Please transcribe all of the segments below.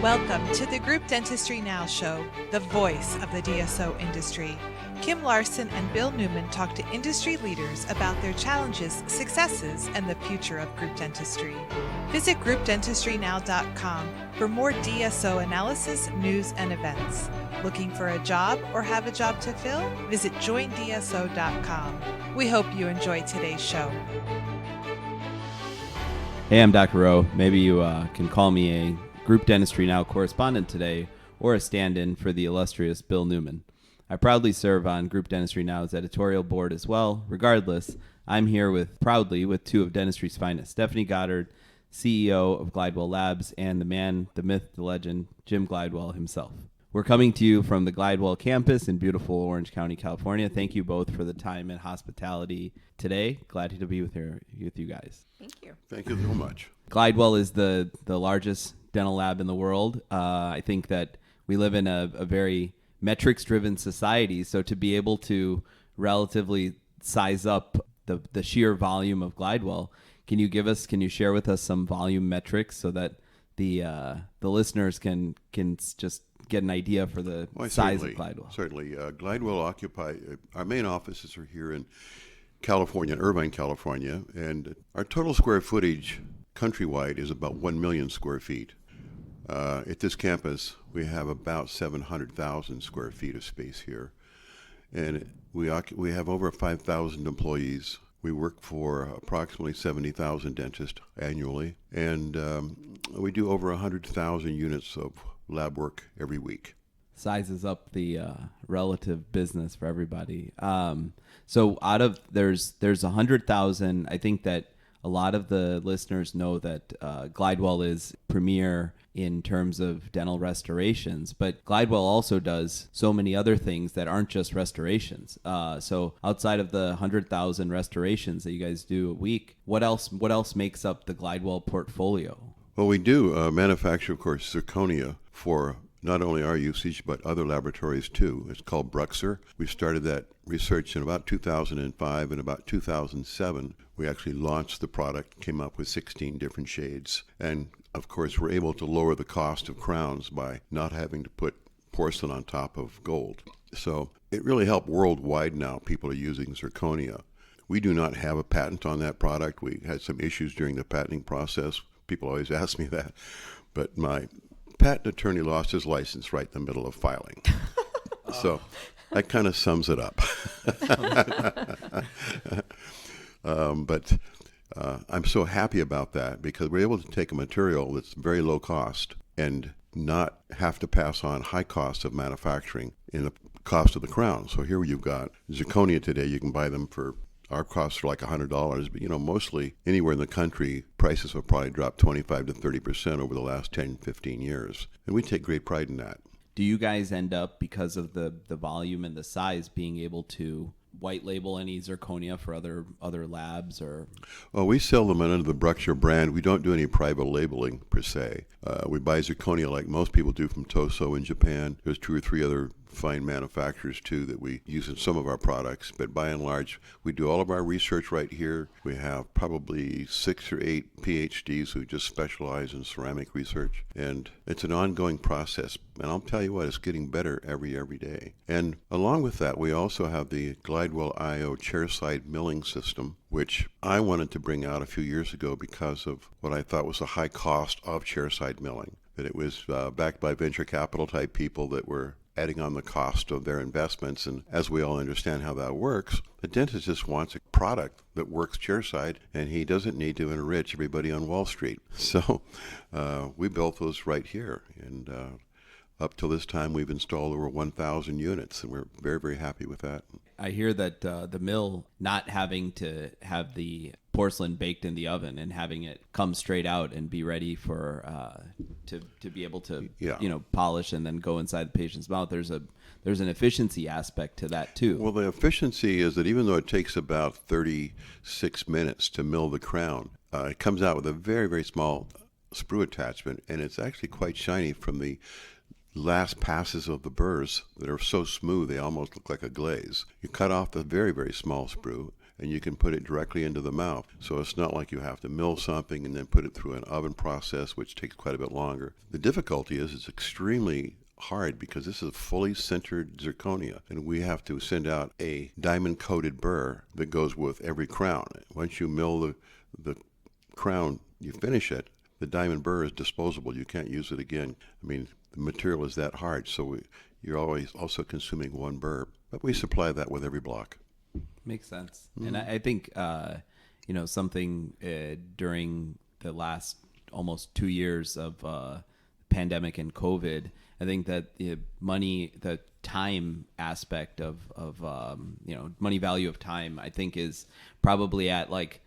Welcome to the Group Dentistry Now Show, the voice of the DSO industry. Kim Larson and Bill Newman talk to industry leaders about their challenges, successes, and the future of group dentistry. Visit groupdentistrynow.com for more DSO analysis, news, and events. Looking for a job or have a job to fill? Visit joindso.com. We hope you enjoy today's show. Hey, I'm Dr. Rowe. Maybe you can call me a Group Dentistry Now correspondent today or a stand-in for the illustrious Bill Newman. I proudly serve on Group Dentistry Now's editorial board as well. Regardless, I'm here proudly with two of dentistry's finest, Stephenie Goddard, CEO of Glidewell Labs, and the man, the myth, the legend, Jim Glidewell himself. We're coming to you from the Glidewell campus in beautiful Orange County, California. Thank you both for the time and hospitality today. Glad to be with you guys. Thank you. Thank you so much. Glidewell is the largest dental lab in the world. I think that we live in a very metrics-driven society, so to be able to relatively size up the sheer volume of Glidewell, can you share with us some volume metrics so that the listeners can just get an idea for the size of Glidewell? Certainly. Glidewell our main offices are here in California, Irvine, California, and our total square footage countrywide is about 1 million square feet. At this campus, we have about 700,000 square feet of space here, and we have over 5,000 employees. We work for approximately 70,000 dentists annually, and we do over 100,000 units of lab work every week. Sizes up the relative business for everybody. So there's 100,000. I think that a lot of the listeners know that Glidewell is premier in terms of dental restorations, but Glidewell also does so many other things that aren't just restorations. So outside of the 100,000 restorations that you guys do a week, what else makes up the Glidewell portfolio? Well, we do manufacture, of course, zirconia for not only our usage, but other laboratories too. It's called Bruxer. We started that research in about 2005. In about 2007, we actually launched the product, came up with 16 different shades. And of course, we're able to lower the cost of crowns by not having to put porcelain on top of gold. So it really helped worldwide now. People are using zirconia. We do not have a patent on that product. We had some issues during the patenting process. People always ask me that. But my patent attorney lost his license right in the middle of filing. So that kind of sums it up. But I'm so happy about that because we're able to take a material that's very low cost and not have to pass on high costs of manufacturing in the cost of the crown. So here you've got zirconia today. You can buy them for, our costs are like $100, but mostly anywhere in the country, prices have probably dropped 25 to 30% over the last 10, 15 years. And we take great pride in that. Do you guys end up, because of the volume and the size, being able to white label any zirconia for other labs? Or well, we sell them under the Bruxer brand. We don't do any private labeling per se. We buy zirconia like most people do from Toso in Japan. There's 2 or 3 other fine manufacturers too that we use in some of our products, but by and large we do all of our research right here. We have probably 6 or 8 PhDs who just specialize in ceramic research, and it's an ongoing process, and I'll tell you what, it's getting better every day. And along with that, we also have the Glidewell IO Chairside milling system, which I wanted to bring out a few years ago because of what I thought was the high cost of chairside milling, that it was backed by venture capital type people that were adding on the cost of their investments. And as we all understand how that works, the dentist just wants a product that works chairside, and he doesn't need to enrich everybody on Wall Street. So we built those right here. And up till this time, we've installed over 1,000 units, and we're very, very happy with that. I hear that the mill not having to have the porcelain baked in the oven and having it come straight out and be ready for to be able to polish and then go inside the patient's mouth. There's an efficiency aspect to that too. Well, the efficiency is that even though it takes about 36 minutes to mill the crown, it comes out with a very, very small sprue attachment, and it's actually quite shiny from the last passes of the burrs that are so smooth they almost look like a glaze. You cut off the very, very small sprue, and you can put it directly into the mouth. So it's not like you have to mill something and then put it through an oven process, which takes quite a bit longer. The difficulty is it's extremely hard because this is a fully sintered zirconia, and we have to send out a diamond-coated burr that goes with every crown. Once you mill the crown, you finish it, the diamond burr is disposable. You can't use it again. I mean, the material is that hard, so you're always also consuming one burr. But we supply that with every block. Makes sense. And I think, something during the last almost 2 years of pandemic and COVID, I think that the time aspect of money value of time, I think is probably at like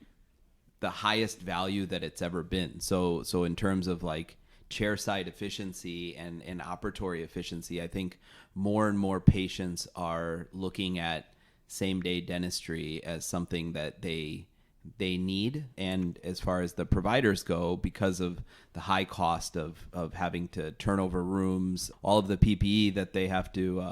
the highest value that it's ever been. So in terms of like chairside efficiency and operatory efficiency, I think more and more patients are looking at same-day dentistry as something that they need. And as far as the providers go, because of the high cost of having to turn over rooms, all of the PPE that they have to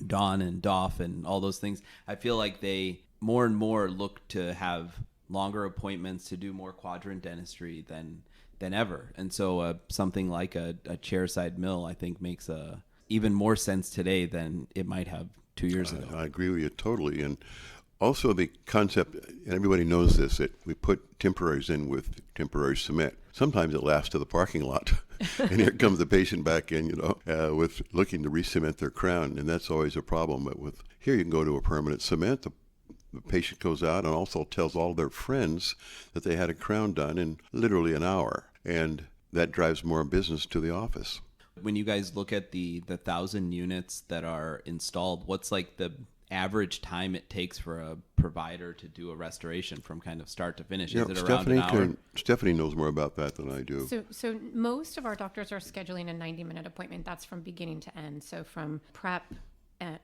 don and doff and all those things, I feel like they more and more look to have longer appointments to do more quadrant dentistry than ever. And so something like a chairside mill, I think, makes even more sense today than it might have 2 years ago. I agree with you totally. And also the concept, and everybody knows this, that we put temporaries in with temporary cement. Sometimes it lasts to the parking lot. And here comes the patient back in, with looking to re-cement their crown. And that's always a problem. But here you can go to a permanent cement. The patient goes out and also tells all their friends that they had a crown done in literally an hour. And that drives more business to the office. When you guys look at the 1,000 units that are installed, what's like the average time it takes for a provider to do a restoration from kind of start to finish? Is it around an hour? Stephenie knows more about that than I do. So most of our doctors are scheduling a 90-minute appointment. That's from beginning to end. So from prep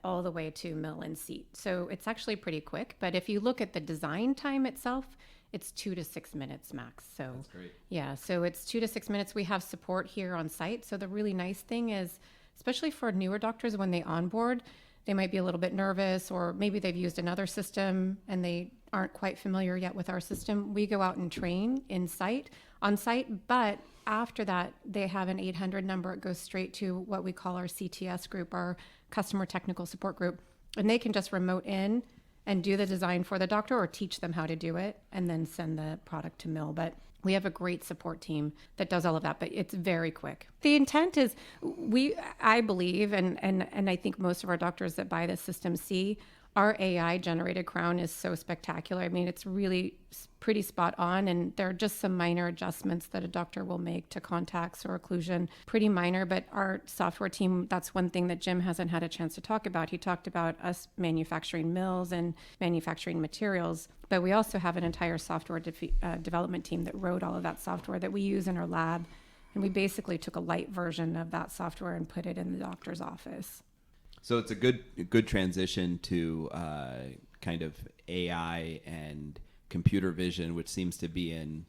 all the way to mill and seat. So it's actually pretty quick. But if you look at the design time itself, it's 2 to 6 minutes max. So that's great. Yeah, so it's 2 to 6 minutes. We have support here on site. So the really nice thing is, especially for newer doctors, when they onboard, they might be a little bit nervous, or maybe they've used another system and they aren't quite familiar yet with our system. We go out and train on site, but after that, they have an 800 number. It goes straight to what we call our CTS group, our customer technical support group, and they can just remote in and do the design for the doctor or teach them how to do it and then send the product to mill. But we have a great support team that does all of that, but it's very quick. The intent is I believe, and I think most of our doctors that buy this system see, our AI generated crown is so spectacular. I mean, it's really pretty spot on, and there are just some minor adjustments that a doctor will make to contacts or occlusion, pretty minor, but our software team, that's one thing that Jim hasn't had a chance to talk about. He talked about us manufacturing mills and manufacturing materials, but we also have an entire software development team that wrote all of that software that we use in our lab, and we basically took a light version of that software and put it in the doctor's office. So it's a good transition to kind of AI and computer vision, which seems to be in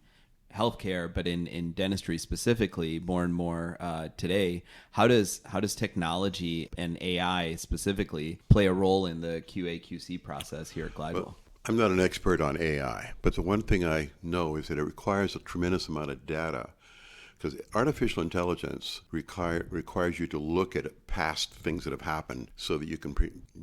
healthcare, but in dentistry specifically more and more today. How does technology and AI specifically play a role in the QA/QC process here at Glidewell? Well, I'm not an expert on AI, but the one thing I know is that it requires a tremendous amount of data. Because artificial intelligence requires you to look at past things that have happened so that you can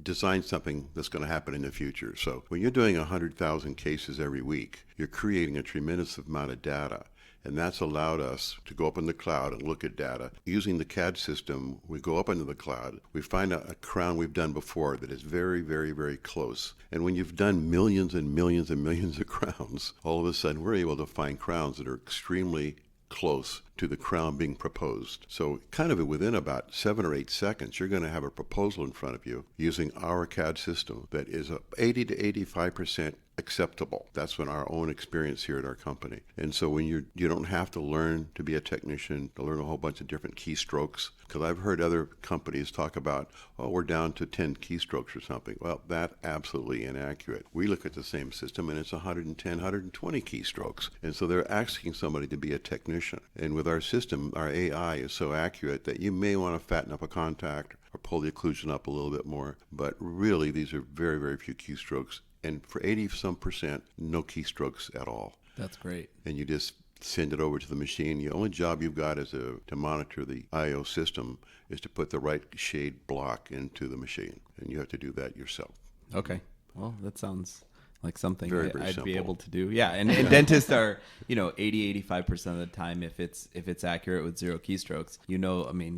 design something that's going to happen in the future. So when you're doing 100,000 cases every week, you're creating a tremendous amount of data. And that's allowed us to go up in the cloud and look at data. Using the CAD system, we go up into the cloud. We find a crown we've done before that is very, very, very close. And when you've done millions and millions and millions of crowns, all of a sudden we're able to find crowns that are extremely close to the crown being proposed. So kind of within about 7 or 8 seconds, you're going to have a proposal in front of you using our CAD system that is 80 to 85% acceptable. That's been our own experience here at our company. And so when you don't have to learn to be a technician, to learn a whole bunch of different keystrokes, because I've heard other companies talk about, we're down to 10 keystrokes or something. Well, that's absolutely inaccurate. We look at the same system and it's 110, 120 keystrokes. And so they're asking somebody to be a technician. And with our system, our AI is so accurate that you may want to fatten up a contact or pull the occlusion up a little bit more. But really, these are very, very few keystrokes And for 80% no keystrokes at all. That's great. And you just send it over to the machine. The only job you've got is to monitor the I/O system is to put the right shade block into the machine. And you have to do that yourself. Okay. Well, that sounds like something Very I'd simple. be able to do. Yeah, and dentists are, 80-85% of the time, if it's accurate with zero keystrokes,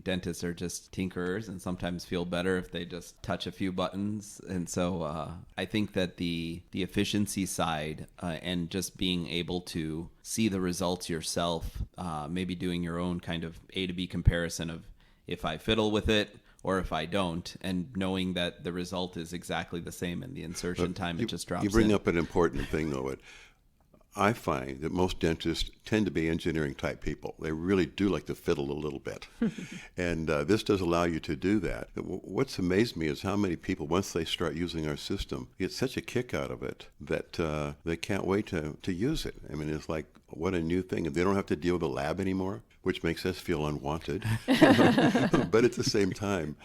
dentists are just tinkerers and sometimes feel better if they just touch a few buttons. And so I think that the efficiency side and just being able to see the results yourself, maybe doing your own kind of A to B comparison of if I fiddle with it or if I don't, and knowing that the result is exactly the same in the insertion time, it just drops in. You bring up an important thing, though. I find that most dentists tend to be engineering type people. They really do like to fiddle a little bit. And this does allow you to do that. What's amazed me is how many people, once they start using our system, get such a kick out of it that they can't wait to use it. I mean, it's like, what a new thing. And they don't have to deal with a lab anymore, which makes us feel unwanted. But at the same time,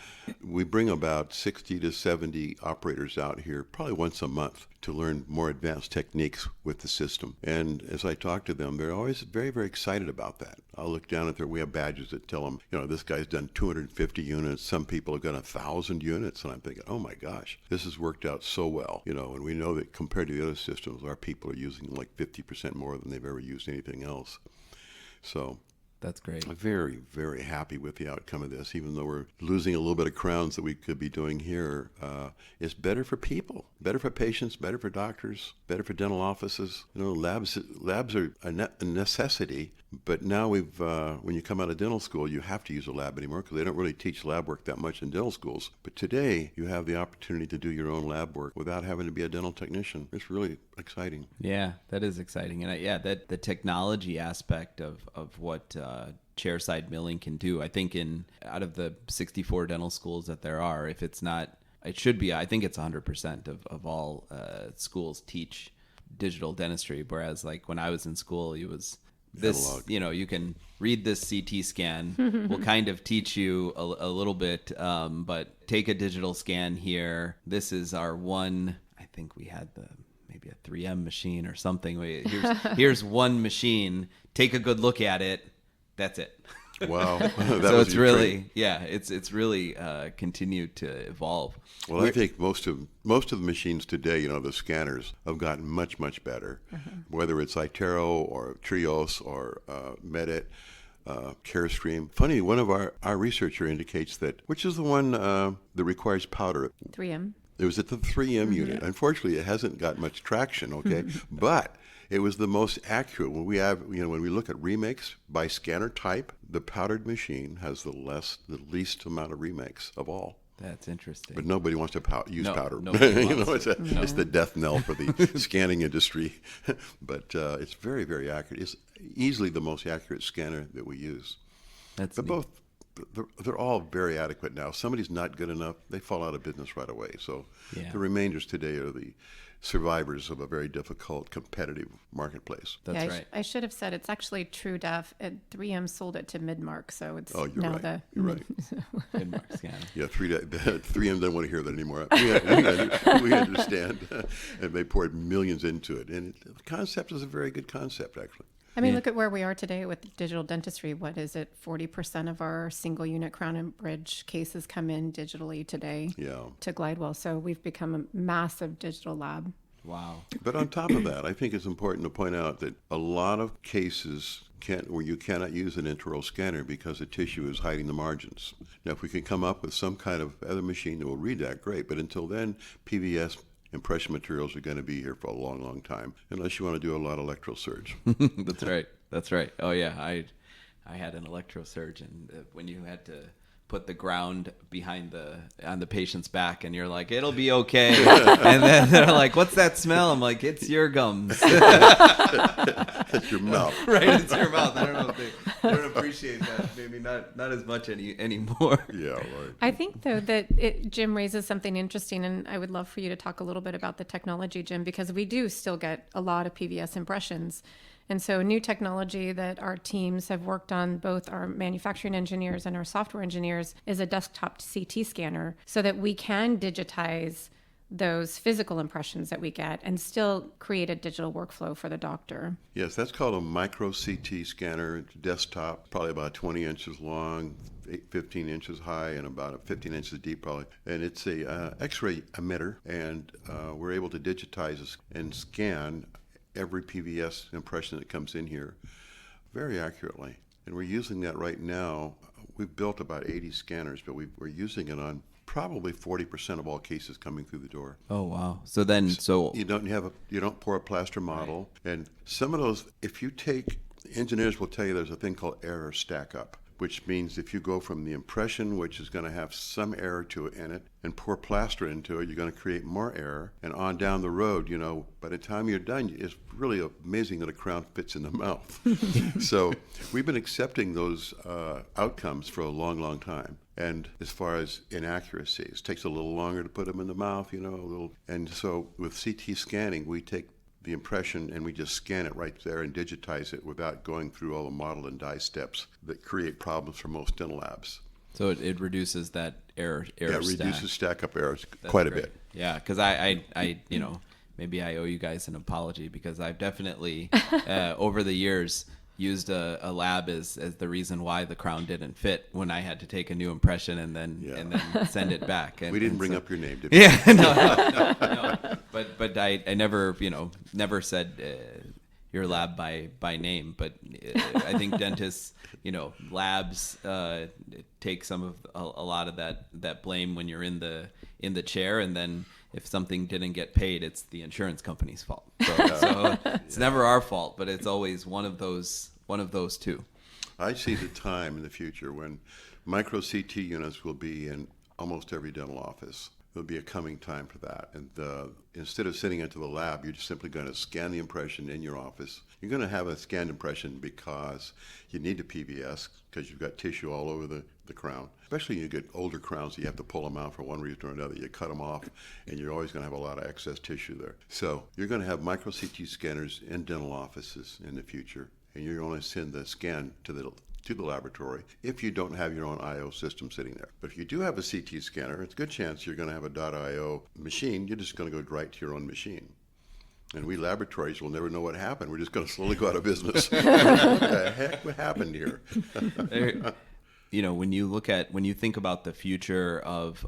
we bring about 60 to 70 operators out here probably once a month to learn more advanced techniques with the system. And as I talk to them, they're always very, very excited about that. I'll look down at we have badges that tell them, this guy's done 250 units. Some people have done 1,000 units. And I'm thinking, oh my gosh, this has worked out so well. And we know that compared to the other systems, our people are using like 50% more than they've ever used anything else. So that's great. I'm very, very happy with the outcome of this, even though we're losing a little bit of crowns that we could be doing here. It's better for people, better for patients, better for doctors, better for dental offices. Labs are a necessity, but now when you come out of dental school, you have to use a lab anymore because they don't really teach lab work that much in dental schools. But today, you have the opportunity to do your own lab work without having to be a dental technician. It's really exciting. Yeah, that is exciting. And that the technology aspect of what chairside milling can do. I think out of the 64 dental schools that there are, if it's not, it should be, I think it's 100% of all schools teach digital dentistry. Whereas like when I was in school, it was this, you can read this CT scan. We'll kind of teach you a little bit, but take a digital scan here. This is our one, I think we had maybe a 3M machine or something. Here's one machine. Take a good look at it. That's it. Wow. So it's really, it's really continued to evolve. Well, I think most of the machines today, the scanners have gotten much, much better. Whether it's iTero or Trios or Medit, Carestream. Funny, one of our researcher indicates that, which is the one that requires powder? 3M. It was at the 3M unit. Unfortunately, it hasn't got much traction, okay? But it was the most accurate. When we have, when we look at remakes by scanner type, the powdered machine has the least amount of remakes of all. That's interesting. But nobody wants to use powder. It's the death knell for the scanning industry. But it's very, very accurate. It's easily the most accurate scanner that we use. They're all very adequate now. If somebody's not good enough, they fall out of business right away. So the remainders today are the survivors of a very difficult, competitive marketplace. That's right. I should have said it's actually TrueDef. 3M sold it to Midmark, so it's you're now right. You're right. Midmark scanner. Yeah, 3M doesn't want to hear that anymore. We understand. And they poured millions into it. And the concept is a very good concept, actually. I mean, look at where we are today with digital dentistry. What is it? 40% of our single unit crown and bridge cases come in digitally today to Glidewell. So we've become a massive digital lab. Wow. But on top of that, I think it's important to point out that a lot of cases where you cannot use an intraoral scanner because the tissue is hiding the margins. Now, if we can come up with some kind of other machine that will read that, great. But until then, PVS impression materials are going to be here for a long, long time, unless you want to do a lot of electrosurge. That's right. Oh yeah, I had an electrosurgeon when you had to put the ground on the patient's back, and you're like, it'll be okay, and then they're like, what's that smell? I'm like, it's your gums. That's your mouth. Right, it's your mouth. I don't know if they don't appreciate that. Maybe not as much anymore. Yeah, right. I think, though, that Jim raises something interesting, and I would love for you to talk a little bit about the technology, Jim, because we do still get a lot of PVS impressions. And so new technology that our teams have worked on, both our manufacturing engineers and our software engineers, is a desktop CT scanner so that we can digitize those physical impressions that we get and still create a digital workflow for the doctor. Yes, that's called a micro CT scanner. It's desktop, probably about 20 inches long, 15 inches high, and about 15 inches deep probably. And it's a X-ray emitter, and we're able to digitize and scan every PVS impression that comes in here very accurately. And we're using that right now. We've built about 80 scanners, but we're using it on probably 40% of all cases coming through the door. Oh, wow. So you don't pour a plaster model. Right. And some of those, if you take, engineers will tell you there's a thing called error stack up, which means if you go from the impression, which is going to have some error to it in it, and pour plaster into it, you're going to create more error. And on down the road, by the time you're done, it's really amazing that a crown fits in the mouth. So we've been accepting those outcomes for a long, long time. And as far as inaccuracies, it takes a little longer to put them in the mouth, And so with CT scanning, we take the impression and we just scan it right there and digitize it without going through all the model and die steps that create problems for most dental labs. So it reduces that error Yeah, it stack. reduces stack-up errors quite a bit. Yeah, because I maybe I owe you guys an apology because I've definitely, over the years, used a lab as the reason why the crown didn't fit when I had to take a new impression and then send it back. And, we didn't bring up your name, did we? Yeah, no. But I never said your lab by name. But I think dentists, labs take some of a lot of that blame when you're in the chair, and then if something didn't get paid, it's the insurance company's fault. So it's never our fault, but it's always one of those two. I see the time in the future when micro CT units will be in almost every dental office. There'll be a coming time for that. And instead of sending it to the lab, you're just simply going to scan the impression in your office. You're going to have a scanned impression because you need a PVS because you've got tissue all over the crown. Especially when you get older crowns, you have to pull them out for one reason or another. You cut them off, and you're always going to have a lot of excess tissue there. So you're going to have micro CT scanners in dental offices in the future, and you're going to send the scan to the laboratory if you don't have your own I/O system sitting there. But if you do have a CT scanner, it's a good chance you're going to have a .io machine. You're just going to go right to your own machine. And we laboratories will never know what happened. We're just going to slowly go out of business. What the heck happened here? When you think about the future of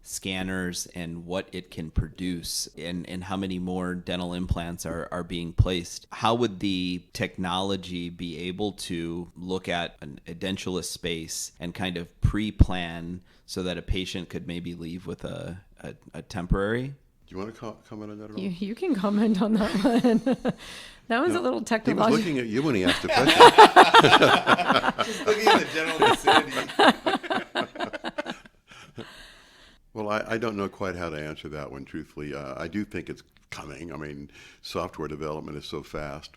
scanners and what it can produce and how many more dental implants are being placed, how would the technology be able to look at a dentulous space and kind of pre-plan so that a patient could maybe leave with a temporary? Do you want to comment on that at all? You can comment on that one. That was a little technological. He was looking at you when he asked the question. Just looking at the general vicinity. Well, I don't know quite how to answer that one, truthfully. I do think it's coming. I mean, software development is so fast.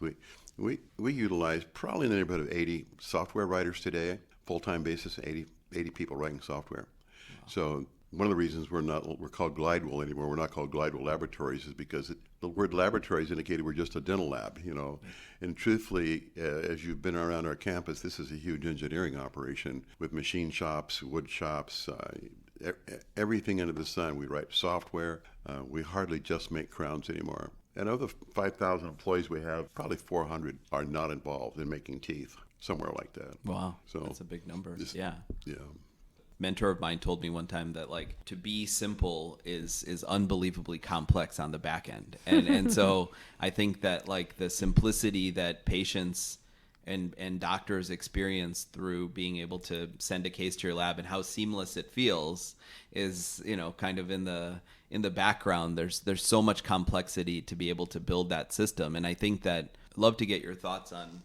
We utilize probably in the neighborhood of 80 software writers today, full-time basis, 80 people writing software. Wow. So one of the reasons we're called Glidewell anymore, we're not called Glidewell Laboratories, is because the word laboratories indicated we're just a dental lab, And truthfully, as you've been around our campus, this is a huge engineering operation with machine shops, wood shops, everything under the sun. We write software. We hardly just make crowns anymore. And of the 5,000 employees we have, probably 400 are not involved in making teeth, somewhere like that. Wow, so that's a big number. Yeah. Mentor of mine told me one time that to be simple is unbelievably complex on the back end. And so I think that the simplicity that patients and doctors experience through being able to send a case to your lab and how seamless it feels is, kind of in the background. There's so much complexity to be able to build that system. And I think that I'd love to get your thoughts on,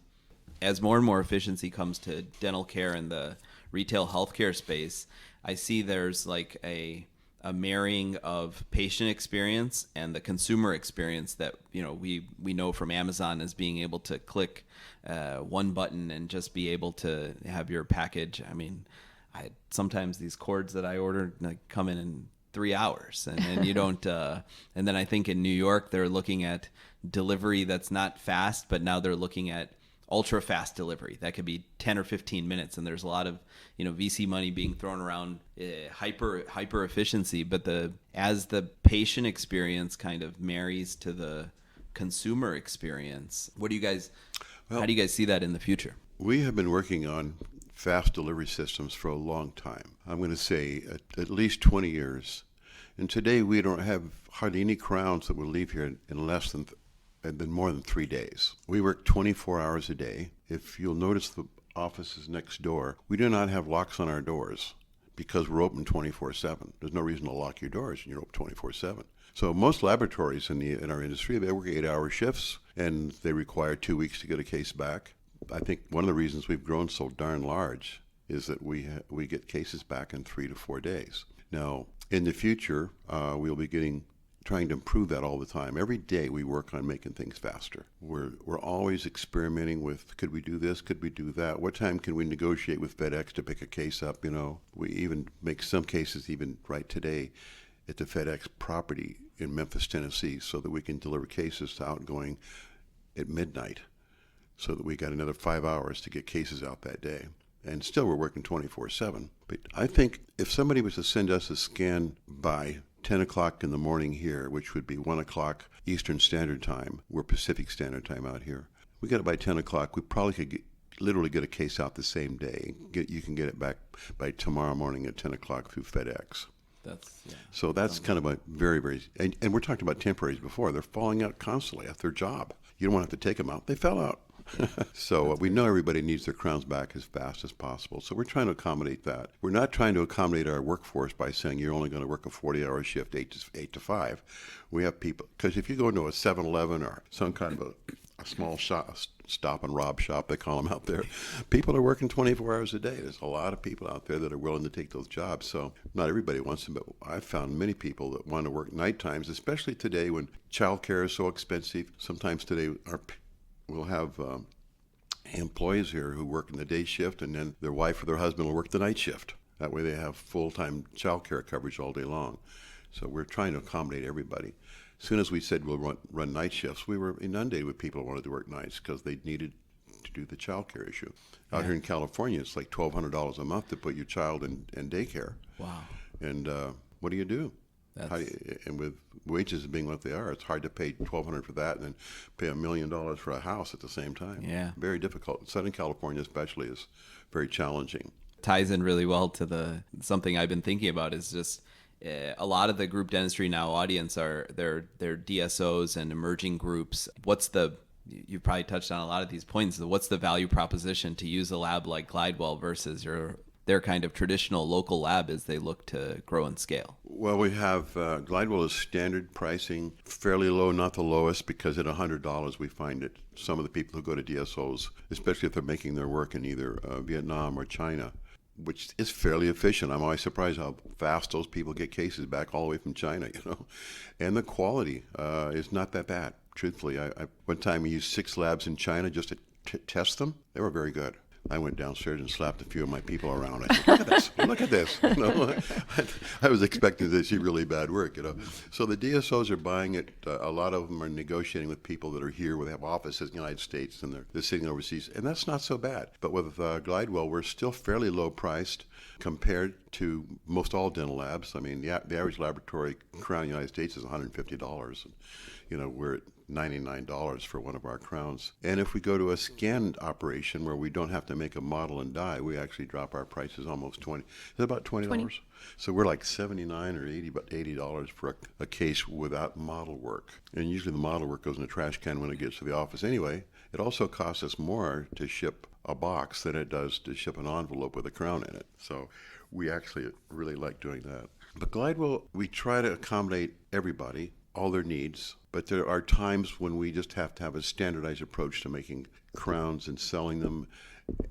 as more and more efficiency comes to dental care and the retail healthcare space, I see there's a marrying of patient experience and the consumer experience that we know from Amazon as being able to click one button and just be able to have your package. I mean, sometimes these cords that I ordered come in 3 hours, and you don't. And then I think in New York they're looking at delivery that's not fast, but now they're looking at ultra fast delivery. That could be 10 or 15 minutes. And there's a lot of, VC money being thrown around, hyper efficiency. But as the patient experience kind of marries to the consumer experience, how do you guys see that in the future? We have been working on fast delivery systems for a long time. I'm going to say at least 20 years. And today we don't have hardly any crowns that will leave here in less than more than 3 days. We work 24 hours a day. If you'll notice the offices next door, we do not have locks on our doors because we're open 24/7. There's no reason to lock your doors and you're open 24/7. So most laboratories in our industry, they work 8-hour shifts and they require 2 weeks to get a case back. I think one of the reasons we've grown so darn large is that we get cases back in 3 to 4 days. Now, in the future, we'll be trying to improve that all the time. Every day we work on making things faster. We're always experimenting with, could we do this? Could we do that? What time can we negotiate with FedEx to pick a case up? We even make some cases even right today at the FedEx property in Memphis, Tennessee, so that we can deliver cases to outgoing at midnight, so that we got another 5 hours to get cases out that day. And still we're working 24/7. But I think if somebody was to send us a scan by 10 o'clock in the morning here, which would be 1 o'clock Eastern Standard Time, we're Pacific Standard Time out here. We got it by 10 o'clock, we probably could literally get a case out the same day. You can get it back by tomorrow morning at 10 o'clock through FedEx. So that's kind of a very, very, and we're talking about temporaries before. They're falling out constantly at their job. You don't want to have to take them out. They fell out. So we know everybody needs their crowns back as fast as possible. So we're trying to accommodate that. We're not trying to accommodate our workforce by saying you're only going to work a 40-hour shift, 8 to 5. We have people, because if you go into a 7-Eleven or some kind of a small stop and rob shop, they call them out there, people are working 24 hours a day. There's a lot of people out there that are willing to take those jobs. So not everybody wants them, but I've found many people that want to work night times, especially today when childcare is so expensive. Sometimes today we'll have employees here who work in the day shift, and then their wife or their husband will work the night shift. That way they have full-time child care coverage all day long. So we're trying to accommodate everybody. As soon as we said we'll run night shifts, we were inundated with people who wanted to work nights because they needed to do the child care issue. Out here in California, it's like $1,200 a month to put your child in daycare. Wow. And what do you do? And with wages being what they are, it's hard to pay $1,200 for that and then pay $1 million for a house at the same time. Yeah. Very difficult. Southern California especially is very challenging. Ties in really well to something I've been thinking about is just a lot of the Group Dentistry Now audience are they're DSOs and emerging groups. You probably touched on a lot of these points. What's the value proposition to use a lab like Glidewell versus their kind of traditional local lab as they look to grow and scale? Well, we have Glidewell is standard pricing, fairly low, not the lowest, because at $100 we find that some of the people who go to DSOs, especially if they're making their work in either Vietnam or China, which is fairly efficient. I'm always surprised how fast those people get cases back all the way from China, And the quality is not that bad, truthfully. One time we used 6 labs in China just to test them. They were very good. I went downstairs and slapped a few of my people around. I said, look at this. I was expecting to see really bad work, So the DSOs are buying it. A lot of them are negotiating with people that are here, they have offices in the United States, and they're sitting overseas. And that's not so bad. But with Glidewell, we're still fairly low priced compared to most all dental labs. I mean, the average laboratory crown in the United States is $150. We're at $99 for one of our crowns. And if we go to a scanned operation where we don't have to make a model and die, we actually drop our prices almost $20. Is it about $20? So we're like $79 or $80 for a case without model work. And usually the model work goes in the trash can when it gets to the office anyway. It also costs us more to ship a box than it does to ship an envelope with a crown in it. So we actually really like doing that. But Glidewell, we try to accommodate everybody, all their needs, but there are times when we just have to have a standardized approach to making crowns and selling them,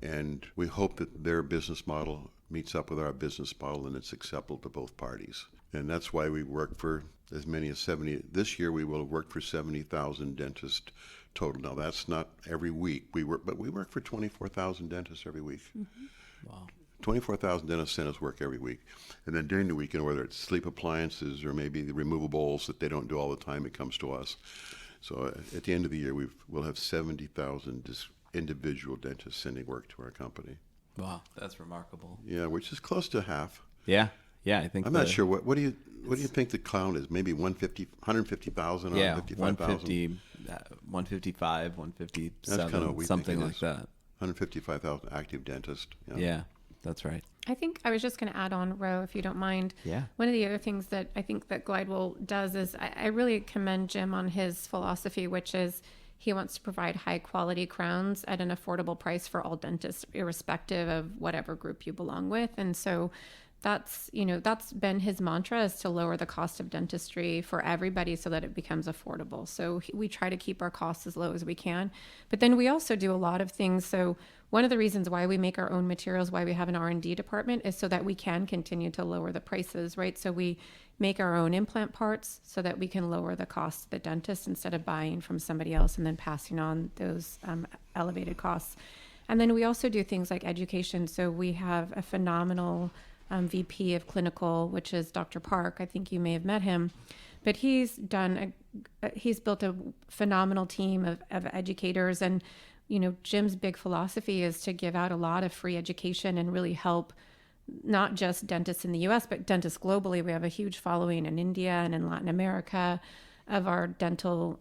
and we hope that their business model meets up with our business model and it's acceptable to both parties. And that's why we work for as many as 70. This year we will have worked for 70,000 dentists total. Now that's not every week we work for 24,000 dentists every week. Mm-hmm. Wow. 24,000 dentists send us work every week. And then during the week, whether it's sleep appliances or maybe the removables that they don't do all the time, it comes to us. So at the end of the year, we'll have 70,000 individual dentists sending work to our company. Wow, that's remarkable. Yeah, which is close to half. Yeah, I think I'm not sure. What do you think the count is? Maybe 150,000 yeah, or 55,000? 155, 157, That's kind of what we something think it like is. that. 155,000 active dentists. Yeah, that's right. I think I was just going to add on, Ro, if you don't mind. Yeah. One of the other things that I think that Glidewell does is I really commend Jim on his philosophy, which is he wants to provide high quality crowns at an affordable price for all dentists, irrespective of whatever group you belong with. And so that's been his mantra, is to lower the cost of dentistry for everybody so that it becomes affordable. So we try to keep our costs as low as we can. But then we also do a lot of things. So one of the reasons why we make our own materials, why we have an R&D department, is so that we can continue to lower the prices, right? So we make our own implant parts so that we can lower the cost to the dentist instead of buying from somebody else and then passing on those elevated costs. And then we also do things like education. So we have a phenomenal VP of clinical, which is Dr. Park. I think you may have met him, but he's built a phenomenal team of educators. And, Jim's big philosophy is to give out a lot of free education and really help not just dentists in the US, but dentists globally. We have a huge following in India and in Latin America of our dental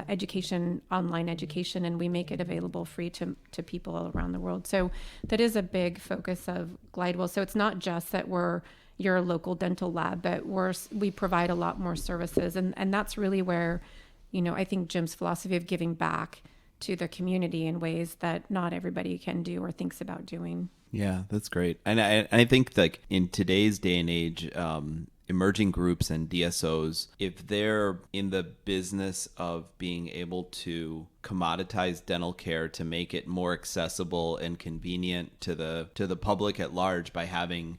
education, online education, and we make it available free to people all around the world. So that is a big focus of Glidewell. So it's not just that we're your local dental lab, but we provide a lot more services. And that's really where, I think Jim's philosophy of giving back to the community in ways that not everybody can do or thinks about doing. Yeah, that's great. And I think like in today's day and age, emerging groups and DSOs, if they're in the business of being able to commoditize dental care to make it more accessible and convenient to the public at large by having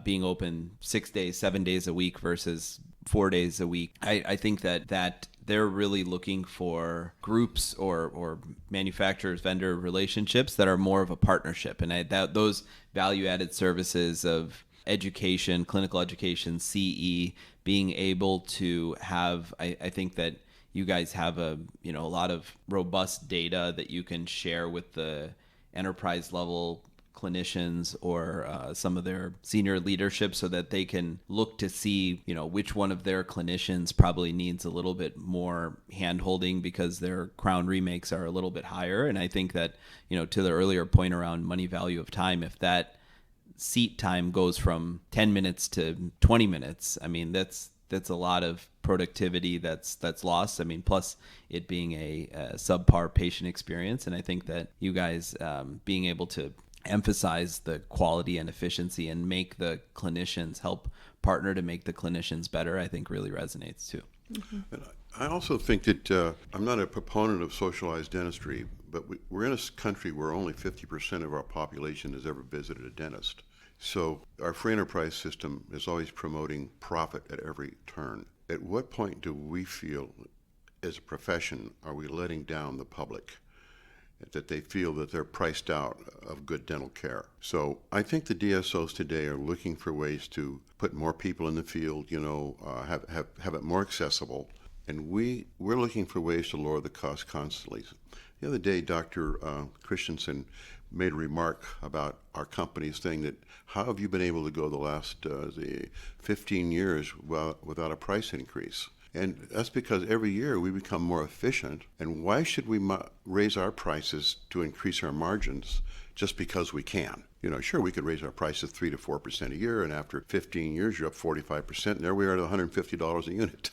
being open 6 days, 7 days a week versus 4 days a week, I think that they're really looking for groups or manufacturers, vendor relationships that are more of a partnership. And those value-added services of education, clinical education, CE, being able to have, I think that you guys have a lot of robust data that you can share with the enterprise level clinicians or some of their senior leadership so that they can look to see, which one of their clinicians probably needs a little bit more hand-holding because their crown remakes are a little bit higher. And I think that, to the earlier point around money value of time, if that seat time goes from 10 minutes to 20 minutes, I mean, that's a lot of productivity that's lost. I mean, plus it being a subpar patient experience. And I think that you guys being able to emphasize the quality and efficiency and make the clinicians help partner to make the clinicians better, I think really resonates too. Mm-hmm. And I also think that I'm not a proponent of socialized dentistry, but we're in a country where only 50% of our population has ever visited a dentist. So our free enterprise system is always promoting profit at every turn. At what point do we feel as a profession are we letting down the public, that they feel that they're priced out of good dental care? So I think the DSOs today are looking for ways to put more people in the field, have it more accessible. And we're looking for ways to lower the cost constantly. The other day, Dr. Christensen made a remark about our company saying that, how have you been able to go the last 15 years without a price increase? And that's because every year we become more efficient. And why should we raise our prices to increase our margins just because we can? Sure, we could raise our prices 3 to 4% a year, and after 15 years, you're up 45%, and there we are at $150 a unit,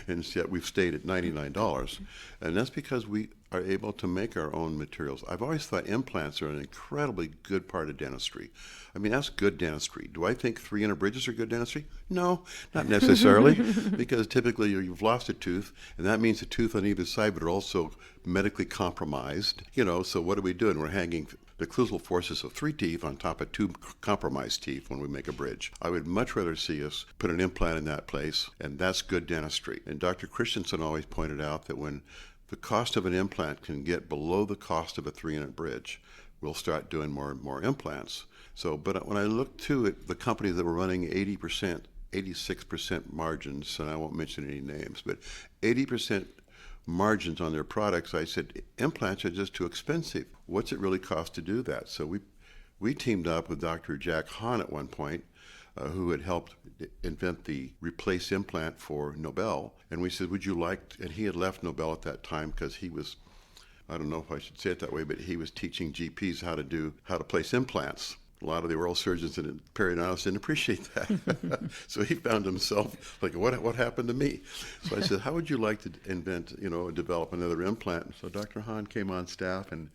and yet we've stayed at $99. And that's because we are able to make our own materials. I've always thought implants are an incredibly good part of dentistry. I mean, that's good dentistry. Do I think 300 bridges are good dentistry? No, not necessarily, because typically you've lost a tooth, and that means a tooth on either side, but are also medically compromised. So what are we doing? We're hanging the occlusal forces of 3 teeth on top of 2 compromised teeth when we make a bridge. I would much rather see us put an implant in that place, and that's good dentistry. And Dr. Christensen always pointed out that when the cost of an implant can get below the cost of a 3-unit bridge, we'll start doing more and more implants. But when I look to it, the companies that were running 80%, 86% margins, and I won't mention any names, but 80% margins on their products. I said, implants are just too expensive. What's it really cost to do that? So we teamed up with Dr. Jack Hahn at one point, who had helped invent the replace implant for Nobel. And we said, would you like, and he had left Nobel at that time because he was, I don't know if I should say it that way, but he was teaching GPs how to place implants. A lot of the oral surgeons in periodontists didn't appreciate that. So he found himself like, what happened to me? So I said, how would you like to invent, develop another implant? So Dr. Hahn came on staff, and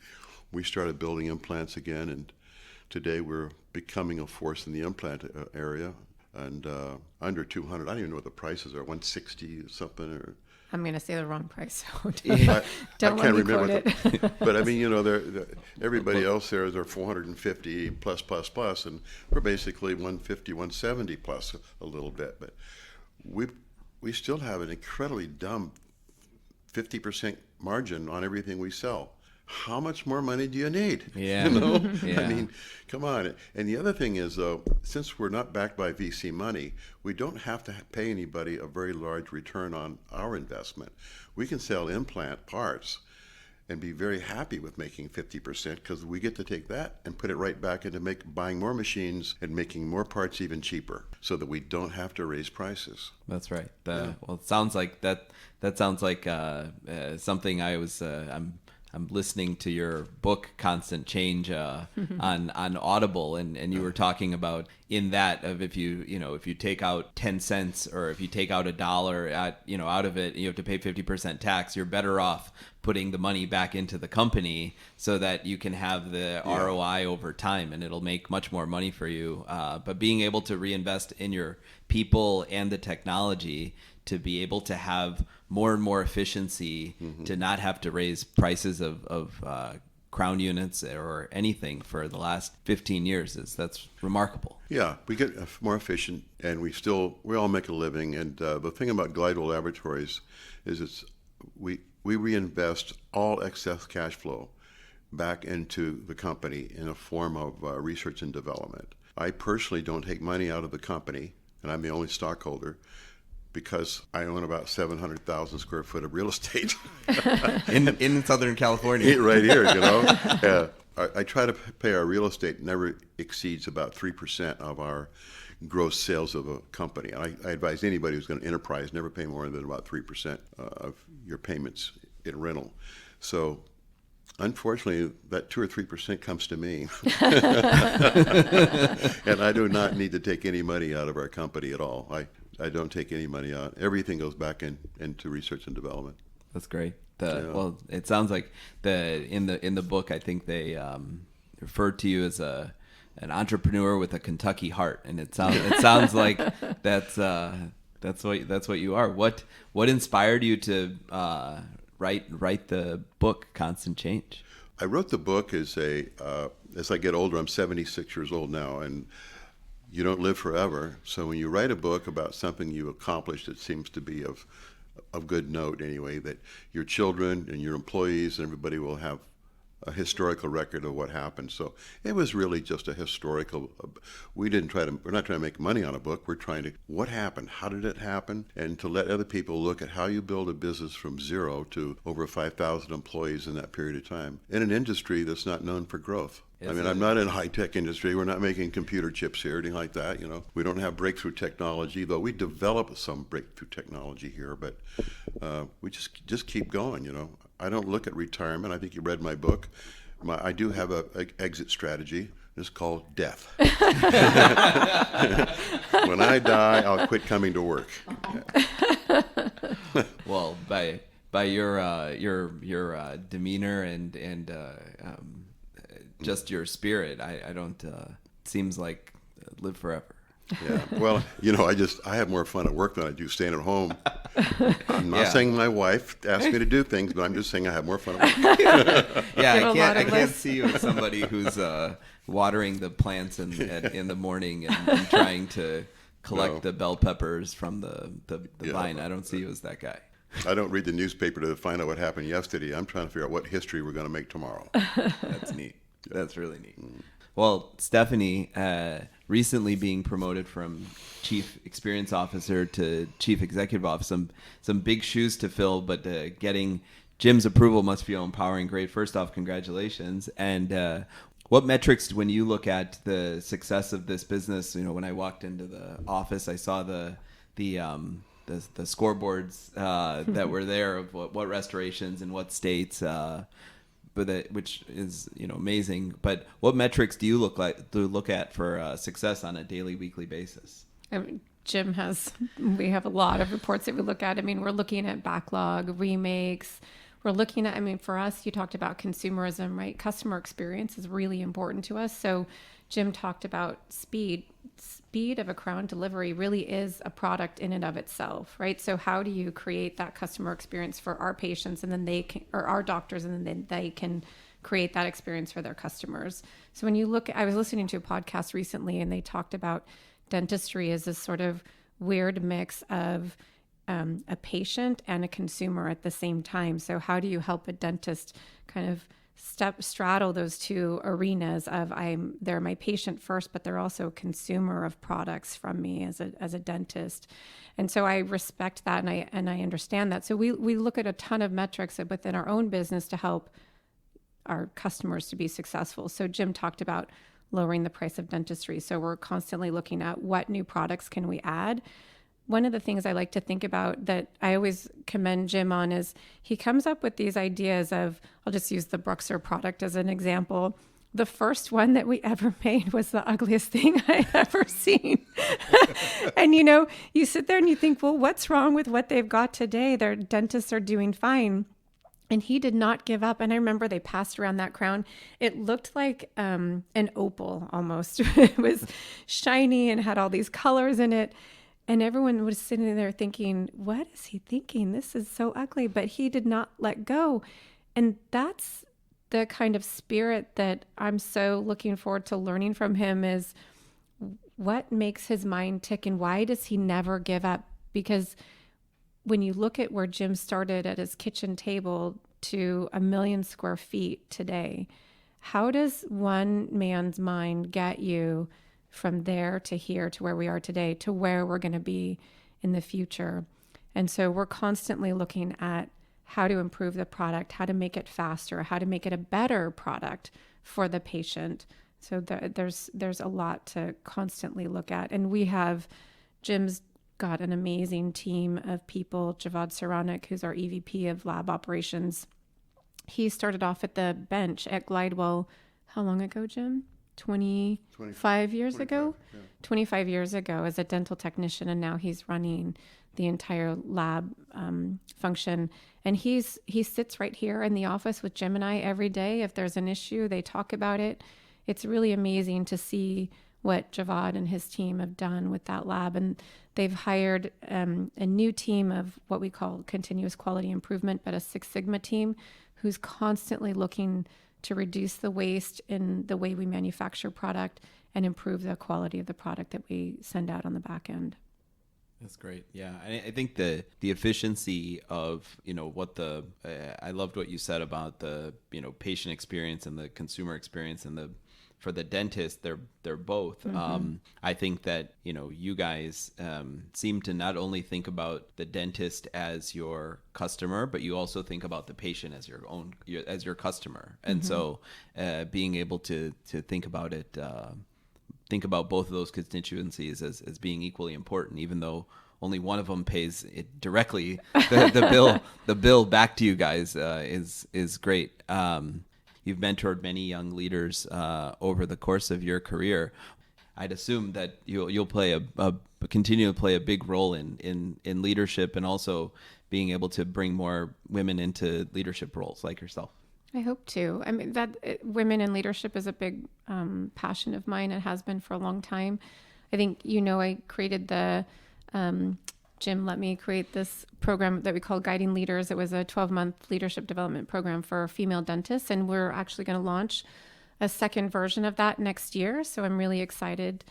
we started building implants again. And today we're becoming a force in the implant area, and under 200. I don't even know what the prices are, 160 or something, or. I'm going to say the wrong price. I Don't can't let me remember. quote it. But I mean, everybody else there is 450 plus, and we're basically 150, 170 plus a little bit. But we still have an incredibly dumb 50% margin on everything we sell. How much more money do you need? Yeah. Yeah. I mean, come on. And the other thing is, though, since we're not backed by VC money, we don't have to pay anybody a very large return on our investment. We can sell implant parts and be very happy with making 50% because we get to take that and put it right back into buying more machines and making more parts even cheaper so that we don't have to raise prices. That's right. Well, it sounds like that sounds like something I'm listening to your book, Constant Change, on Audible, and you were talking about in that of if you take out 10 cents or if you take out $1 out of it, you have to pay 50% tax. You're better off putting the money back into the company so that you can have the ROI over time, and it'll make much more money for you. But being able to reinvest in your people and the technology to be able to have more and more efficiency, to not have to raise prices of crown units or anything for the last 15 years. That's remarkable. Yeah, we get more efficient, and we all make a living. And the thing about Glidewell Laboratories is we reinvest all excess cash flow back into the company in a form of research and development. I personally don't take money out of the company, and I'm the only stockholder, because I own about 700,000 square foot of real estate in Southern California, right here. I try to pay our real estate never exceeds about 3% of our gross sales of a company. I advise anybody who's going to enterprise never pay more than about 3% of your payments in rental. So, unfortunately, that 2 or 3% comes to me, and I do not need to take any money out of our company at all. I don't take any money out. Everything goes back into research and development. That's great. Well, it sounds like in the book, I think they referred to you as an entrepreneur with a Kentucky heart, and it sounds like that's what you are. What inspired you to write the book, Constant Change? I wrote the book as I get older. I'm 76 years old now, and you don't live forever. So when you write a book about something you accomplished, it seems to be of good note anyway, that your children and your employees and everybody will have a historical record of what happened. So it was really just a historical. We're not trying to make money on a book. We're trying to, what happened? How did it happen? And to let other people look at how you build a business from zero to over 5,000 employees in that period of time in an industry that's not known for growth. I'm not in a high-tech industry. We're not making computer chips here, anything like that. We don't have breakthrough technology, though we develop some breakthrough technology here. But we just keep going. I don't look at retirement. I think you read my book. I do have an exit strategy. It's called death. When I die, I'll quit coming to work. Well, by your demeanor and just your spirit, I don't. Seems like live forever. Yeah. Well, I have more fun at work than I do staying at home. I'm not saying my wife asked me to do things, but I'm just saying I have more fun at work. I can't see you as somebody who's watering the plants in the morning and trying to collect the bell peppers from the vine. I don't see you as that guy. I don't read the newspaper to find out what happened yesterday. I'm trying to figure out what history we're going to make tomorrow. That's neat. That's really neat. Well, Stephenie, recently being promoted from Chief Experience Officer to Chief Executive Officer, some big shoes to fill, but getting Jim's approval must feel empowering. Great. First off, congratulations. And what metrics, when you look at the success of this business, when I walked into the office, I saw the scoreboards that were there of what restorations in what states, which is amazing. But what metrics do you look at for success on a daily, weekly basis? We have a lot of reports that we look at. We're looking at backlog, remakes. We're looking at, for us, you talked about consumerism, right? Customer experience is really important to us. So Jim talked about speed. Speed of a crown delivery really is a product in and of itself, right? So how do you create that customer experience for our patients, and then or our doctors, and then they can create that experience for their customers? So when you I was listening to a podcast recently, and they talked about dentistry as this sort of weird mix of a patient and a consumer at the same time. So how do you help a dentist kind of straddle those two arenas of they're my patient first, but they're also a consumer of products from me as a dentist. And so I respect that, and I understand that. So we look at a ton of metrics within our own business to help our customers to be successful. So Jim talked about lowering the price of dentistry. So we're constantly looking at what new products can we add. One of the things I like to think about that I always commend Jim on is he comes up with these ideas of, I'll just use the Bruxer product as an example. The first one that we ever made was the ugliest thing I ever seen. And you sit there and you think, well, what's wrong with what they've got today? Their dentists are doing fine. And he did not give up. And I remember they passed around that crown. It looked like an opal almost. It was shiny and had all these colors in it. And everyone was sitting there thinking, what is he thinking? This is so ugly. But he did not let go. And that's the kind of spirit that I'm so looking forward to learning from him, is what makes his mind tick and why does he never give up? Because when you look at where Jim started at his kitchen table to 1 million square feet today, how does one man's mind get you from there to here to where we are today to where we're going to be in the future? And so we're constantly looking at how to improve the product, how to make it faster, how to make it a better product for the patient. So there's a lot to constantly look at. And Jim's got an amazing team of people. Javad Saranik, who's our EVP of lab operations, he started off at the bench at Glidewell. How long ago, Jim? 25 years ago? Yeah. 25 years ago as a dental technician, and now he's running the entire lab function. And he sits right here in the office with Jim and I every day. If there's an issue, they talk about it. It's really amazing to see what Javad and his team have done with that lab. And they've hired a new team of what we call continuous quality improvement, but a Six Sigma team who's constantly looking to reduce the waste in the way we manufacture product and improve the quality of the product that we send out on the back end. That's great. Yeah. I think the efficiency of, I loved what you said about the, patient experience and the consumer experience, and for the dentist, they're both. Mm-hmm. I think that, you guys seem to not only think about the dentist as your customer, but you also think about the patient as your customer. And mm-hmm. so being able to think about it, think about both of those constituencies as being equally important, even though only one of them pays it directly. The bill back to you guys is great. You've mentored many young leaders over the course of your career. I'd assume that you'll continue to play a big role in leadership, and also being able to bring more women into leadership roles like yourself. I hope to. Women in leadership is a big passion of mine. It has been for a long time. I think, I created Jim let me create this program that we call Guiding Leaders. It was a 12-month leadership development program for female dentists, and we're actually going to launch a second version of that next year. So I'm really excited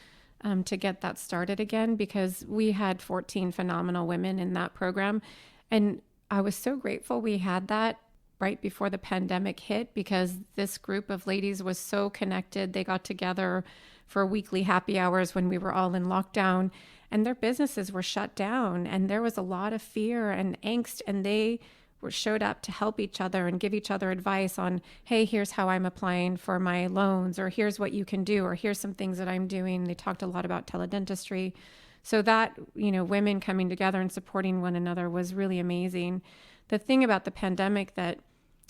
to get that started again, because we had 14 phenomenal women in that program. And I was so grateful we had that, right before the pandemic hit, because this group of ladies was so connected. They got together for weekly happy hours when we were all in lockdown, and their businesses were shut down, and there was a lot of fear and angst, and they showed up to help each other and give each other advice on, hey, here's how I'm applying for my loans, or here's what you can do, or here's some things that I'm doing. They talked a lot about teledentistry. So that, women coming together and supporting one another was really amazing. The thing about the pandemic that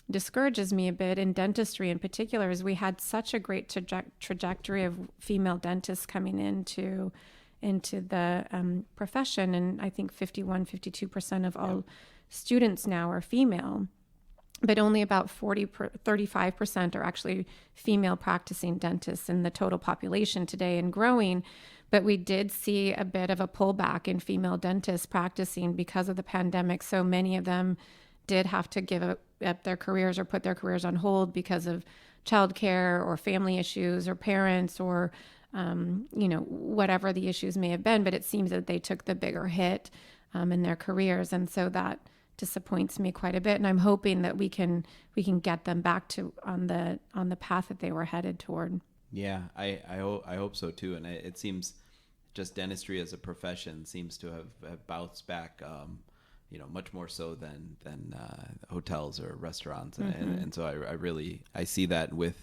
discourages me a bit in dentistry in particular is we had such a great trajectory of female dentists coming into the profession. And I think 52% of all students now are female, but only about 35% are actually female practicing dentists in the total population today, and growing. But we did see a bit of a pullback in female dentists practicing because of the pandemic. So many of them did have to give up their careers or put their careers on hold because of childcare or family issues or parents or, whatever the issues may have been. But it seems that they took the bigger hit in their careers. And so that disappoints me quite a bit. And I'm hoping that we can get them back to on the path that they were headed toward. Yeah, I hope so too. And it seems just dentistry as a profession seems to have bounced back, much more so than hotels or restaurants. Mm-hmm. And so I see that with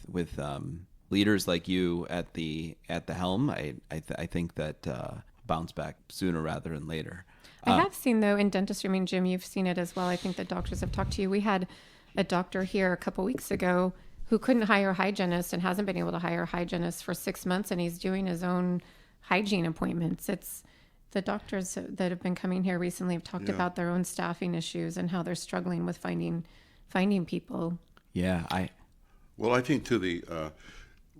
leaders like you at the helm. I think that bounce back sooner rather than later. I have seen, though, in dentistry, Jim, you've seen it as well. I think that doctors have talked to you. We had a doctor here a couple weeks ago who couldn't hire a hygienist and hasn't been able to hire a hygienist for 6 months, and he's doing his own hygiene appointments. It's the doctors that have been coming here recently have talked about their own staffing issues and how they're struggling with finding people. Yeah, I think too,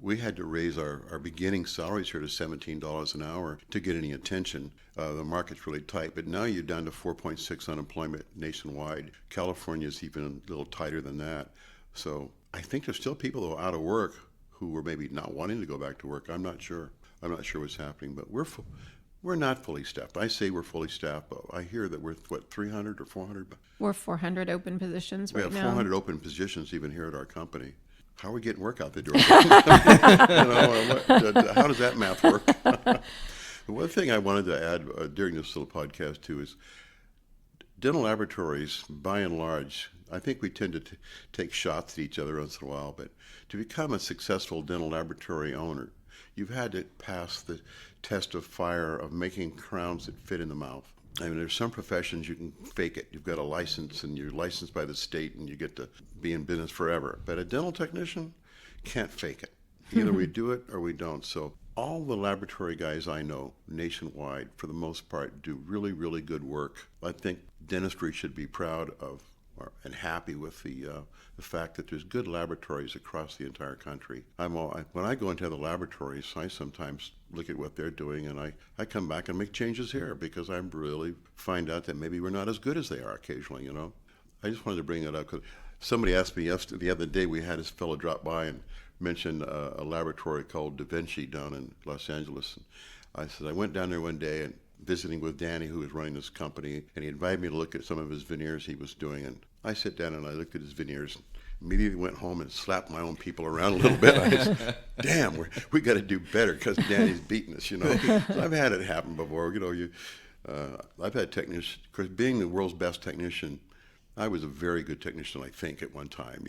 we had to raise our beginning salaries here to $17 an hour to get any attention. The market's really tight, but now you're down to 4.6 unemployment nationwide. California is even a little tighter than that. So I think there's still people who are out of work who were maybe not wanting to go back to work. I'm not sure what's happening, but we're not fully staffed. I say we're fully staffed, but I hear that we're 300 or 400. We're 400 open positions right now. We have 400 open positions even here at our company. How are we getting work out the door? How does that math work? One thing I wanted to add during this little podcast too is dental laboratories, by and large, I think we tend to take shots at each other once in a while, but to become a successful dental laboratory owner, you've had to pass the test of fire of making crowns that fit in the mouth. I mean, there's some professions you can fake it. You've got a license and you're licensed by the state and you get to be in business forever. But a dental technician can't fake it. Either we do it or we don't. So all the laboratory guys I know nationwide, for the most part, do really, really good work. I think dentistry should be proud of and happy with the fact that there's good laboratories across the entire country. When I go into the laboratories, I sometimes look at what they're doing, and I come back and make changes here because I really find out that maybe we're not as good as they are occasionally, I just wanted to bring that up because somebody asked me the other day, we had this fellow drop by and mention a laboratory called Da Vinci down in Los Angeles. And I said, I went down there one day and visiting with Danny, who was running this company, and he invited me to look at some of his veneers he was doing. And I sat down and I looked at his veneers, and immediately went home and slapped my own people around a little bit. I said, damn, we got to do better because Danny's beating us, So I've had it happen before. I've had technicians, because being the world's best technician, I was a very good technician, I think, at one time,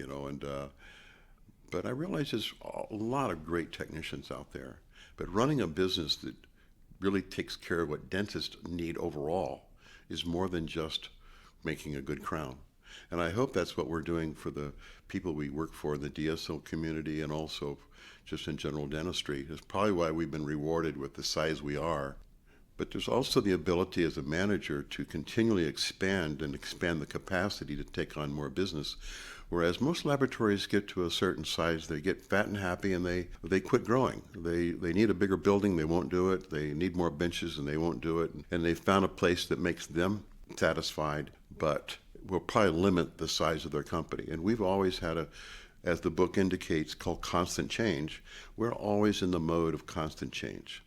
but I realize there's a lot of great technicians out there. But running a business that really takes care of what dentists need overall is more than just making a good crown. And I hope that's what we're doing for the people we work for in the DSO community and also just in general dentistry. It's probably why we've been rewarded with the size we are. But there's also the ability as a manager to continually expand the capacity to take on more business. Whereas most laboratories get to a certain size, they get fat and happy and they quit growing. They need a bigger building, they won't do it. They need more benches and they won't do it. And they've found a place that makes them satisfied, but will probably limit the size of their company. And we've always had as the book indicates, called constant change. We're always in the mode of constant change.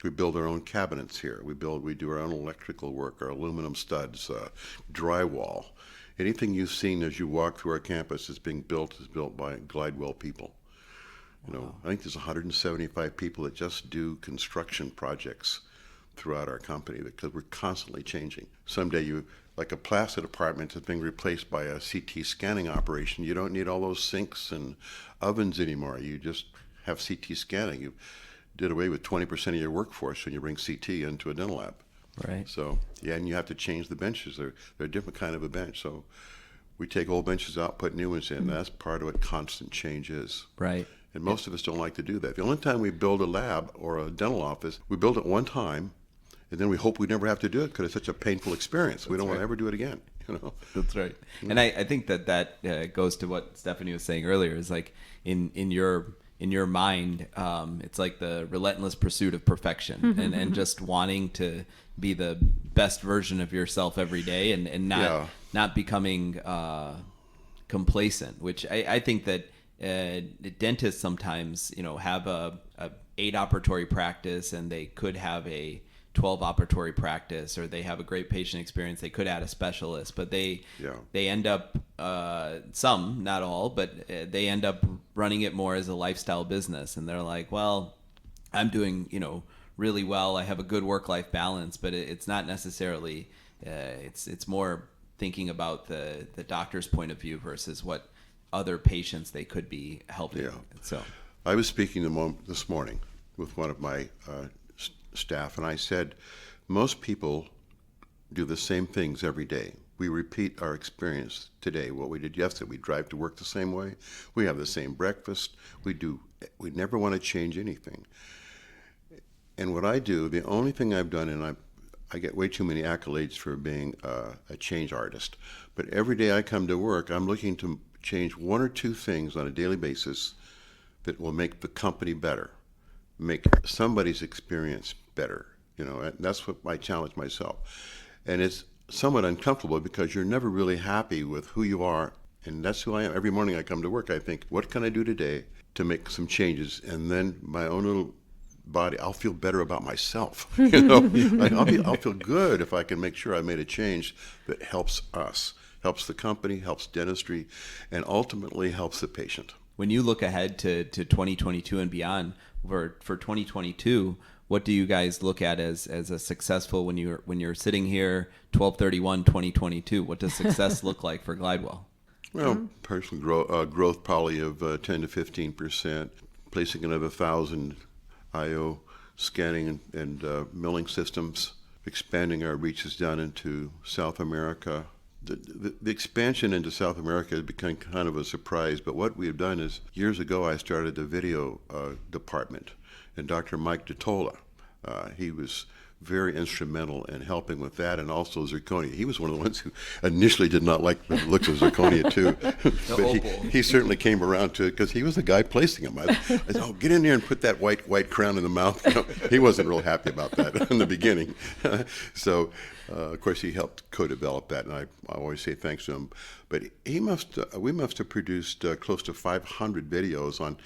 We build our own cabinets here. We do our own electrical work, our aluminum studs, drywall. Anything you've seen as you walk through our campus is built by Glidewell people. You know, I think there's 175 people that just do construction projects throughout our company because we're constantly changing. Someday like a plastic department is being replaced by a CT scanning operation. You don't need all those sinks and ovens anymore. You just have CT scanning. You did away with 20% of your workforce when you bring CT into a dental lab. Right. So, yeah, and you have to change the benches. They're a different kind of a bench. So we take old benches out, put new ones in. That's part of what constant change is. Right. And most of us don't like to do that. The only time we build a lab or a dental office, we build it one time, and then we hope we never have to do it because it's such a painful experience. We don't want to ever do it again. You know? That's right. And I think that goes to what Stephenie was saying earlier, is like in your mind, it's like the relentless pursuit of perfection and just wanting to be the best version of yourself every day and not becoming complacent, which I think that dentists sometimes, have a 8 operatory practice and they could have a 12 operatory practice, or they have a great patient experience. They could add a specialist, but they end up, some, not all, but they end up running it more as a lifestyle business. And they're like, well, I'm doing, really well. I have a good work-life balance, but it's not necessarily, it's more thinking about the doctor's point of view versus what other patients they could be helping. Yeah. So I was speaking this morning with one of my staff, and I said, most people do the same things every day. We repeat our experience today, what we did yesterday. We drive to work the same way. We have the same breakfast. We never want to change anything. And what I do, the only thing I've done, and I get way too many accolades for being a change artist, but every day I come to work, I'm looking to change 1 or 2 things on a daily basis that will make the company better, make somebody's experience better, and that's what I challenge myself. And it's somewhat uncomfortable because you're never really happy with who you are, and that's who I am. Every morning I come to work, I think, what can I do today to make some changes? And then my own little body, I'll feel better about myself. I'll feel good if I can make sure I made a change that helps us, helps the company, helps dentistry, and ultimately helps the patient. When you look ahead to 2022 and beyond, for 2022, what do you guys look at as a successful, when you're sitting here 12/31/2022? What does success look like for Glidewell? Well, personal growth probably of 10 to 15%, placing another 1,000 IO scanning and milling systems, expanding our reaches down into South America. The expansion into South America has become kind of a surprise, but what we have done is, years ago I started the video department, and Dr. Mike DeTola, he was very instrumental in helping with that, and also zirconia. He was one of the ones who initially did not like the looks of zirconia too, but he certainly came around to it because he was the guy placing them. I said, "Oh, get in there and put that white crown in the mouth." He wasn't real happy about that in the beginning. So, of course, he helped co-develop that, and I always say thanks to him. But we must have produced close to 500 videos on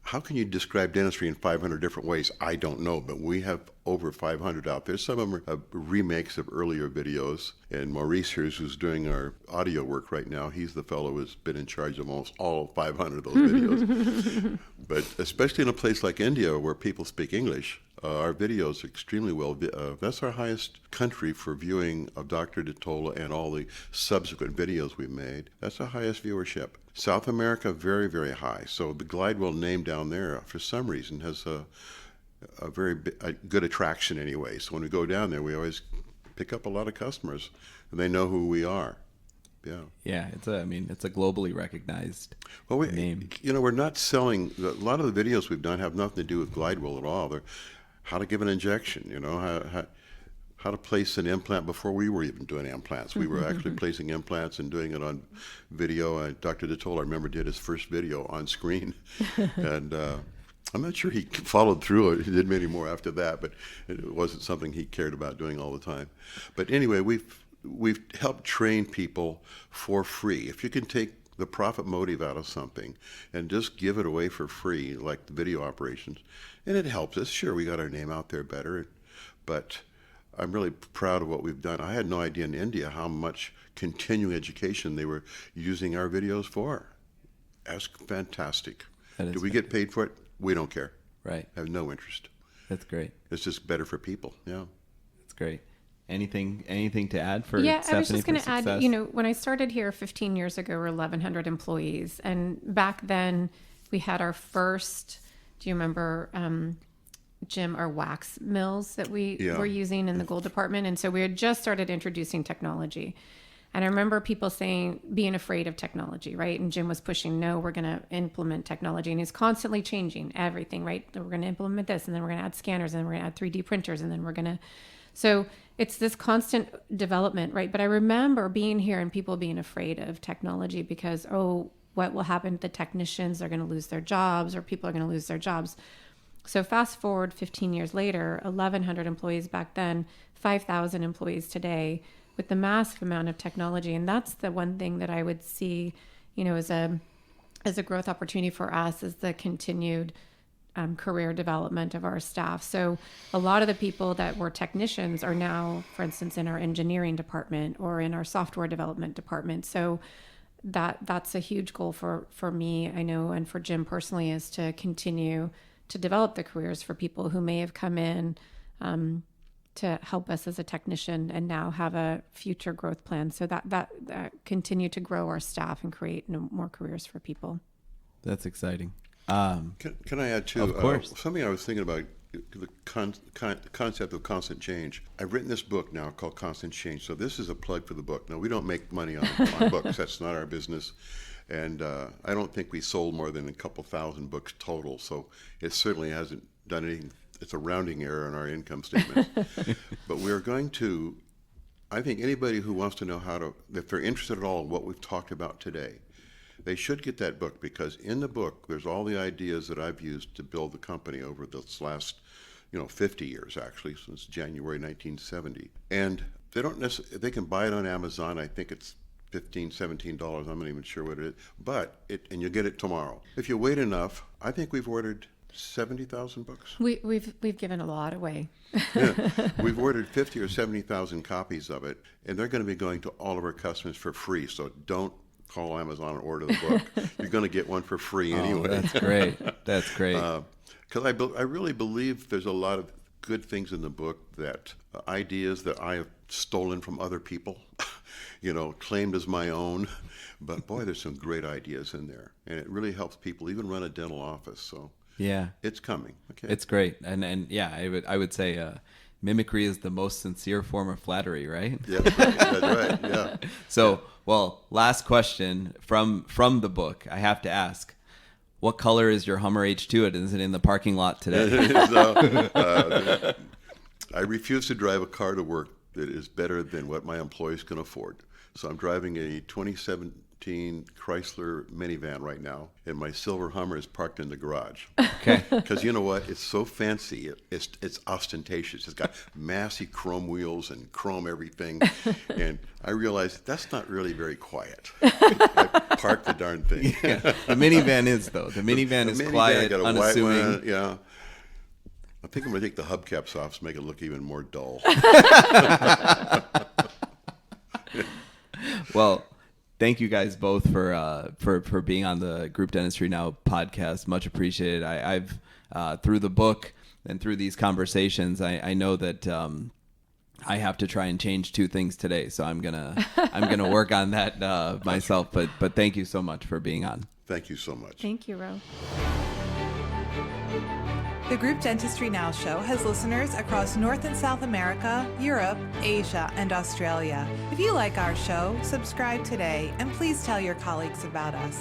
how can you describe dentistry in 500 different ways? I don't know, but we have over 500 out there. Some of them are remakes of earlier videos. And Maurice here, who's doing our audio work right now, he's the fellow who's been in charge of almost all 500 of those videos. But especially in a place like India where people speak English, our videos are extremely well. That's our highest country for viewing of Dr. DeTola and all the subsequent videos we made. That's the highest viewership. South America, very, very high. So the Glidewell name down there, for some reason, has a very good attraction anyway. So when we go down there, we always pick up a lot of customers, and they know who we are. Yeah. Yeah, it's a globally recognized name. We're not selling. A lot of the videos we've done have nothing to do with Glidewell at all. They're how to give an injection. How to place an implant before we were even doing implants. We were actually placing implants and doing it on video. Dr. DeTola, I remember, did his first video on screen. And I'm not sure he followed through or he did many more after that, but it wasn't something he cared about doing all the time. But anyway, we've helped train people for free. If you can take the profit motive out of something and just give it away for free, like the video operations, and it helps us. Sure, we got our name out there better, but I'm really proud of what we've done. I had no idea in India how much continuing education they were using our videos for. That's fantastic. Do we get paid for it? We don't care. Right. I have no interest. That's great. It's just better for people. Yeah. That's great. Anything to add for Yeah, Stephenie, I was just going to add, success? when I started here 15 years ago, we were 1,100 employees. And back then we had our first, do you remember, Jim, our wax mills that we were using in the gold department? And so we had just started introducing technology. And I remember people being afraid of technology, right? And Jim was pushing, no, we're going to implement technology. And he's constantly changing everything, right? We're going to implement this, and then we're going to add scanners, and then we're going to add 3D printers, and then we're going to... So it's this constant development, right? But I remember being here and people being afraid of technology because, what will happen to the technicians? They're going to lose their jobs, or people are going to lose their jobs. So fast forward 15 years later, 1,100 employees back then, 5,000 employees today, with the massive amount of technology. And that's the one thing that I would see, as a growth opportunity for us, is the continued career development of our staff. So a lot of the people that were technicians are now, for instance, in our engineering department or in our software development department. So that's a huge goal for me, I know, and for Jim personally, is to continue to develop the careers for people who may have come in to help us as a technician and now have a future growth plan. So that continue to grow our staff and create more careers for people. That's exciting. Can I add, too? Of course. Something I was thinking about, the concept of constant change. I've written this book now called Constant Change. So this is a plug for the book. Now, we don't make money on books. That's not our business. And I don't think we sold more than a couple thousand books total. So it certainly hasn't done anything. It's a rounding error in our income statement. But we're going to, I think anybody who wants to know if they're interested at all in what we've talked about today, they should get that book, because in the book, there's all the ideas that I've used to build the company over this last, 50 years, actually, since January 1970. And they don't necessarily, they can buy it on Amazon. I think it's $15, $17. I'm not even sure what it is. And you'll get it tomorrow. If you wait enough, I think we've ordered 70,000 books. We've given a lot away. Yeah. We've ordered 50 or 70,000 copies of it, and they're going to be going to all of our customers for free. So don't call Amazon and order the book. You're going to get one for free anyway. That's great. That's great. Because I really believe there's a lot of good things in the book, that ideas that I have stolen from other people, claimed as my own. But boy, there's some great ideas in there, and it really helps people even run a dental office. So yeah, it's coming. Okay, it's great, and yeah, I would say mimicry is the most sincere form of flattery, right? Yeah, that's right. Yeah. So, well, last question from the book. I have to ask, what color is your Hummer H2? Is it in the parking lot today? I refuse to drive a car to work that is better than what my employees can afford. So I'm driving a 2017 Chrysler minivan right now, and my silver Hummer is parked in the garage. Okay. Because you know what? It's so fancy. It's ostentatious. It's got massive chrome wheels and chrome everything. And I realized that's not really very quiet. I parked the darn thing. Yeah. The minivan is, though. The minivan is quiet, got a unassuming. White one, yeah. I think I'm going to take the hubcaps off to make it look even more dull. Well, thank you guys both for being on the Group Dentistry Now podcast. Much appreciated. I've through the book and through these conversations, I know that I have to try and change 2 things today. So I'm gonna work on that myself. But thank you so much for being on. Thank you so much. Thank you, Ro. The Group Dentistry Now Show has listeners across North and South America, Europe, Asia, and Australia. If you like our show, subscribe today, and please tell your colleagues about us.